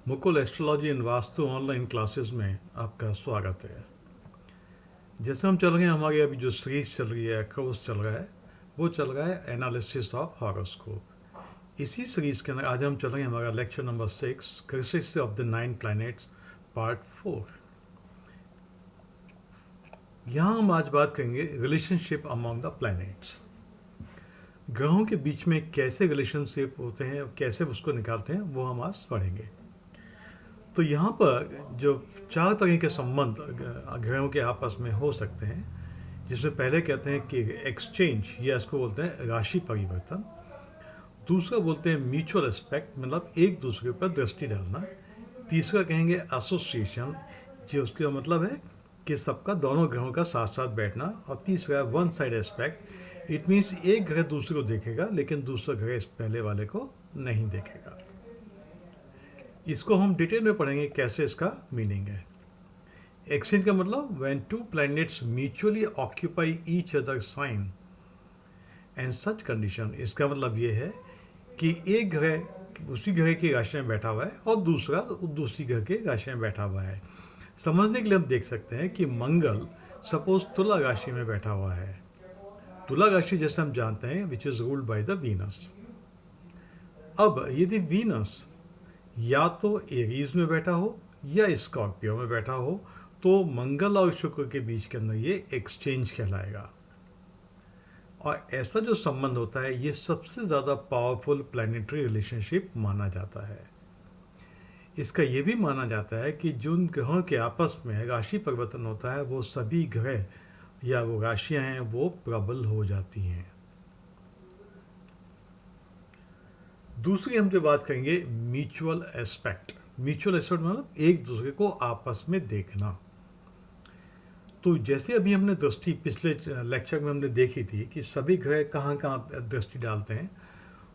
Mukul astrology and vastu online classes में आपका स्वागत है। जैसे हम चल रहे हैं, हमारी अभी जो सीरीज चल रही है, कोर्स चल रहा है, वो चल रहा है एनालिसिस ऑफ हॉरोस्कोप। इसी सीरीज के अंदर आज हम चल रहे हैं हमारा lecture number 6, crisis of the 9 planets, part 4। यहाँ हम आज बात करेंगे रिलेशनशिप अमॉन्ग द प्लैनेट्स। ग्रहों के बीच में कैसे रिलेशनशिप होते हैं और कैसे उसको निकालते हैं, वो हम आज पढ़ेंगे। तो यहाँ पर जो 4 तरह के संबंध ग्रहों के आपस में हो सकते हैं, जिसमें पहले कहते हैं कि एक्सचेंज, या इसको बोलते हैं राशि परिवर्तन। दूसरा बोलते हैं म्यूचुअल एस्पेक्ट, मतलब एक दूसरे पर दृष्टि डालना। तीसरा कहेंगे एसोसिएशन, जो उसका मतलब है कि सबका दोनों ग्रहों का साथ साथ बैठना। और तीसरा one side aspect, it means एक ग्रह दूसरे को देखेगा लेकिन दूसरा ग्रह इस पहले वाले को नहीं देखेगा। इसको हम डिटेल में पढ़ेंगे कैसे इसका मीनिंग है। एक्सचेंज का मतलब when two planets mutually occupy each other sign and such condition. इसका मतलब ये है कि एक ग्रह उसी ग्रह की राशि में बैठा हुआ है और दूसरा दूसरी ग्रह की राशि में बैठा हुआ है। समझने के लिए हम देख सकते हैं कि मंगल सपोज तुला राशि में बैठा हुआ है। तुला राशि जैसे हम जानते हैं which is ruled by the Venus. अब यदि वीनस या तो एरीज में बैठा हो या स्कॉर्पियो में बैठा हो, तो मंगल और शुक्र के बीच के अंदर ये एक्सचेंज कहलाएगा। और ऐसा जो संबंध होता है, ये सबसे ज़्यादा पावरफुल प्लैनेटरी रिलेशनशिप माना जाता है। इसका ये भी माना जाता है कि जिन ग्रहों के आपस में राशि परिवर्तन होता है, वो सभी ग्रह या वो राशियां हैं वो प्रबल हो जाती हैं। दूसरी हम जो बात करेंगे म्यूचुअल एस्पेक्ट। म्यूचुअल एस्पेक्ट मतलब एक दूसरे को आपस में देखना। तो जैसे अभी हमने दृष्टि पिछले लेक्चर में हमने देखी थी कि सभी ग्रह कहाँ कहाँ दृष्टि डालते हैं,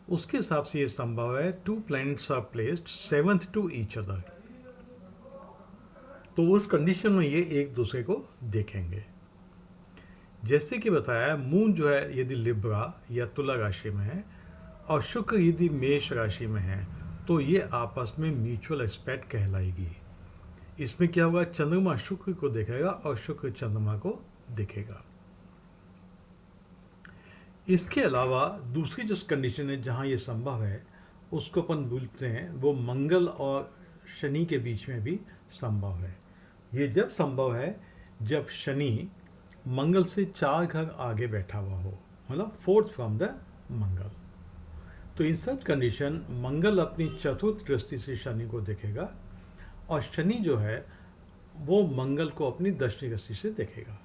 उसके हिसाब से ये संभव है two planets are placed seventh to each other. तो उस कंडीशन में ये एक दूसरे को देखेंगे। जैसे कि बताया, मून जो है यदि लिब्रा या तुला राशि में है और शुक्र यदि मेष राशि में है, तो ये आपस में म्यूचुअल एस्पेक्ट कहलाएगी। इसमें क्या होगा, चंद्रमा शुक्र को देखेगा और शुक्र चंद्रमा को देखेगा। इसके अलावा दूसरी जो कंडीशन है जहां ये संभव है, उसको अपन बोलते हैं वो मंगल और शनि के बीच में भी संभव है। ये जब संभव है जब शनि मंगल से 4 घर आगे बैठा हुआ हो, मतलब फोर्थ फ्रॉम द मंगल। तो इन सब कंडीशन मंगल अपनी चतुर्थ दृष्टि से शनि को देखेगा और शनि जो है वो मंगल को अपनी दसवीं दृष्टि से देखेगा।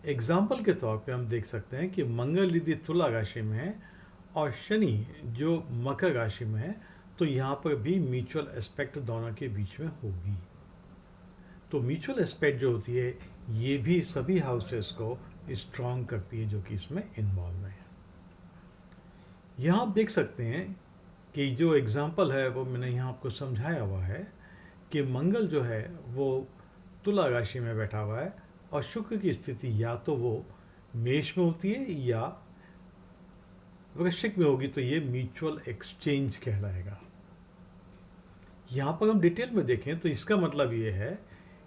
एग्जाम्पल के तौर पे हम देख सकते हैं कि मंगल यदि तुला राशि में है और शनि जो मकर राशि में है, तो यहाँ पर भी म्यूचुअल एस्पेक्ट दोनों के बीच में होगी। तो म्यूचुअल एस्पेक्ट जो होती है, ये भी सभी हाउसेस को स्ट्रॉन्ग करती है जो कि इसमें इन्वॉल्व है। यहाँ आप देख सकते हैं कि जो एग्जाम्पल है वो मैंने यहाँ आपको समझाया हुआ है कि मंगल जो है वो तुला राशि में बैठा हुआ है और शुक्र की स्थिति या तो वो मेष में होती है या वृश्चिक में होगी, तो ये म्यूचुअल एक्सचेंज कहलाएगा। यहाँ पर हम डिटेल में देखें तो इसका मतलब ये है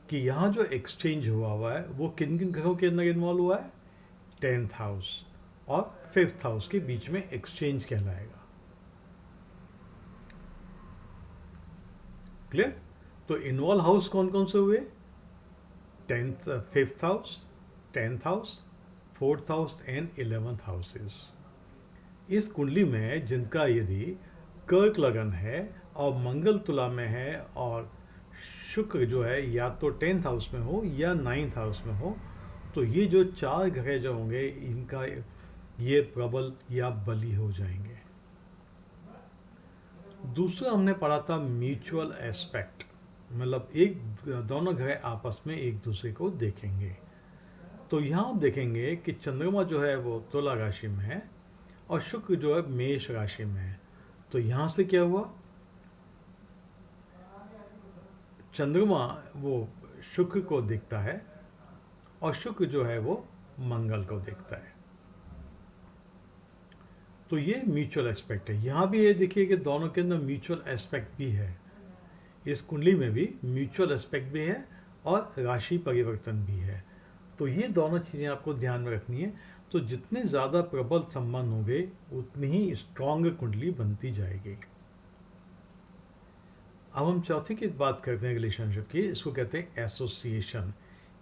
कि यहाँ जो एक्सचेंज हुआ है वो किन किन ग्रहों के अंदर इन्वॉल्व हुआ है, 10th हाउस और 5th हाउस के बीच में एक्सचेंज कहलाएगा। क्लियर? तो इन्वॉल्व हाउस कौन कौन से हुए, 5th house, 10th house, 4th house and 11th houses. इस कुंडली में जिनका यदि कर्क लगन है और मंगल तुला में है और शुक्र जो है या तो 10th हाउस में हो या 9th हाउस में हो, तो ये जो 4 ग्रह जो होंगे इनका ये प्रबल या बली हो जाएंगे। दूसरा हमने पढ़ा था म्यूचुअल एस्पेक्ट, मतलब एक दोनों ग्रह आपस में एक दूसरे को देखेंगे। तो यहाँ आप देखेंगे कि चंद्रमा जो है वो तुला राशि में है और शुक्र जो है मेष राशि में है। तो यहाँ से क्या हुआ, चंद्रमा वो शुक्र को देखता है और शुक्र जो है वो मंगल को देखता है। तो ये म्यूचुअल एस्पेक्ट है। यहाँ भी ये देखिए कि दोनों के अंदर म्यूचुअल एस्पेक्ट भी है। इस कुंडली में भी म्यूचुअल एस्पेक्ट भी है और राशि परिवर्तन भी है। तो ये दोनों चीज़ें आपको ध्यान में रखनी है। तो जितने ज़्यादा प्रबल संबंध होंगे उतनी ही स्ट्रांग कुंडली बनती जाएगी। अब हम चौथी की बात करते हैं रिलेशनशिप की। इसको कहते हैं एसोसिएशन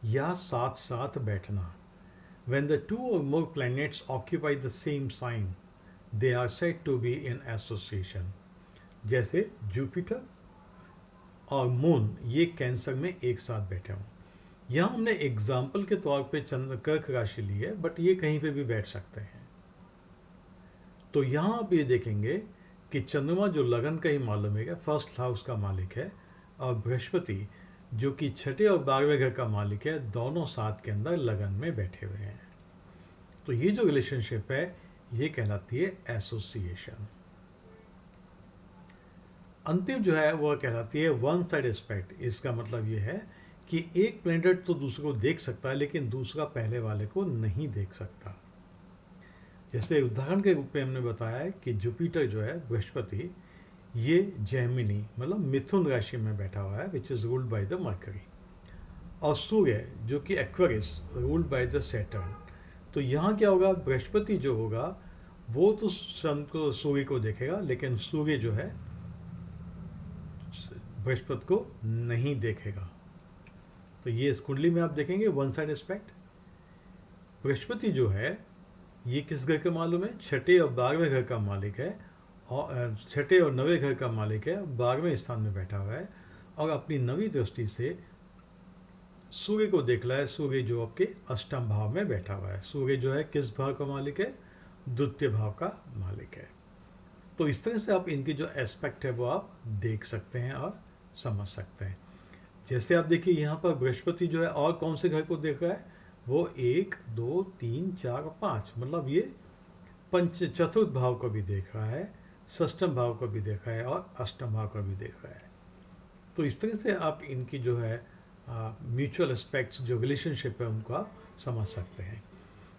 या साथ साथ बैठना। When the two or more planets occupy the same sign, they are said to be in association. जैसे जुपिटर और मून ये कैंसर में एक साथ बैठे हों। यहाँ हमने एग्जाम्पल के तौर पे चंद्र कर्क राशि ली है, बट ये कहीं पे भी बैठ सकते हैं। तो यहाँ आप ये देखेंगे कि चंद्रमा जो लगन का ही मालूम है, फर्स्ट हाउस का मालिक है, और बृहस्पति जो कि छठे और 12वें घर का मालिक है, दोनों साथ के अंदर लगन में बैठे हुए हैं। तो ये जो रिलेशनशिप है ये कहलाती है एसोसिएशन। अंतिम जो है वो कहलाती है वन साइड एस्पेक्ट। इसका मतलब ये है कि एक प्लैनेट तो दूसरे को देख सकता है लेकिन दूसरा पहले वाले को नहीं देख सकता। जैसे उदाहरण के रूप में हमने बताया है कि जुपिटर जो है बृहस्पति ये जेमिनी मतलब मिथुन राशि में बैठा हुआ है, which is ruled by the mercury, और सूर्य जो कि Aquarius ruled by the Saturn. तो यहाँ क्या होगा, बृहस्पति जो होगा वो तो सूर्य को देखेगा लेकिन सूर्य जो है बृहस्पति को नहीं देखेगा। तो ये इस कुंडली में आप देखेंगे वन साइड एस्पेक्ट। बृहस्पति जो है ये किस घर का मालूम है, छठे और 12वें घर का मालिक है, और छठे और 9वें घर का मालिक है, 12वें स्थान में बैठा हुआ है और अपनी 9वीं दृष्टि से सूर्य को देख रहा है। सूर्य जो आपके अष्टम भाव में बैठा हुआ है। सूर्य जो है किस भाव का मालिक है, द्वितीय भाव का मालिक है। तो इस तरह से आप इनकी जो एस्पेक्ट है वो आप देख सकते हैं और समझ सकते हैं। जैसे आप देखिए यहाँ पर बृहस्पति जो है और कौन से घर को देख रहा है, वो 1 2 3 4 5 मतलब ये चतुर्थ भाव को भी देख रहा है, षष्ठम भाव को भी देख रहा है और अष्टम भाव को भी देख रहा है। तो इस तरह से आप इनकी जो है म्यूचुअल एस्पेक्ट्स जो रिलेशनशिप है उनको आप समझ सकते हैं।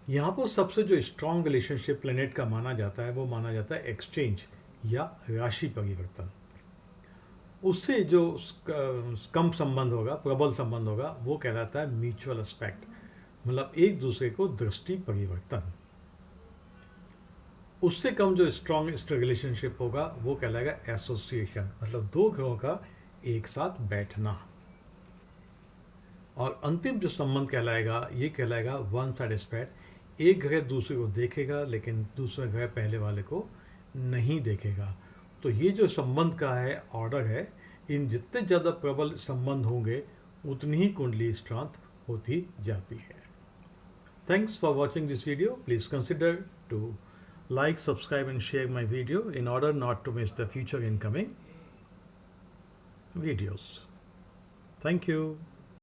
यहाँ पर सबसे जो स्ट्रॉन्ग रिलेशनशिप प्लेनेट का माना जाता है वो माना जाता है एक्सचेंज या राशि परिवर्तन। उससे जो कम संबंध होगा, प्रबल संबंध होगा, वो कहलाता है म्यूचुअल एस्पेक्ट, मतलब एक दूसरे को दृष्टि परिवर्तन। उससे कम जो स्ट्रॉन्ग रिलेशनशिप होगा वो कहलाएगा एसोसिएशन, मतलब दो ग्रहों का एक साथ बैठना। और अंतिम जो संबंध कहलाएगा ये कहलाएगा वन साइड एस्पेक्ट। एक ग्रह दूसरे को देखेगा लेकिन दूसरा ग्रह पहले वाले को नहीं देखेगा। तो ये जो संबंध का है ऑर्डर है, इन जितने ज़्यादा प्रबल संबंध होंगे उतनी ही कुंडली स्ट्रेंथ होती जाती है। Thanks for watching this video. Please consider to like, subscribe and share my video in order not to miss the future incoming videos. Thank you.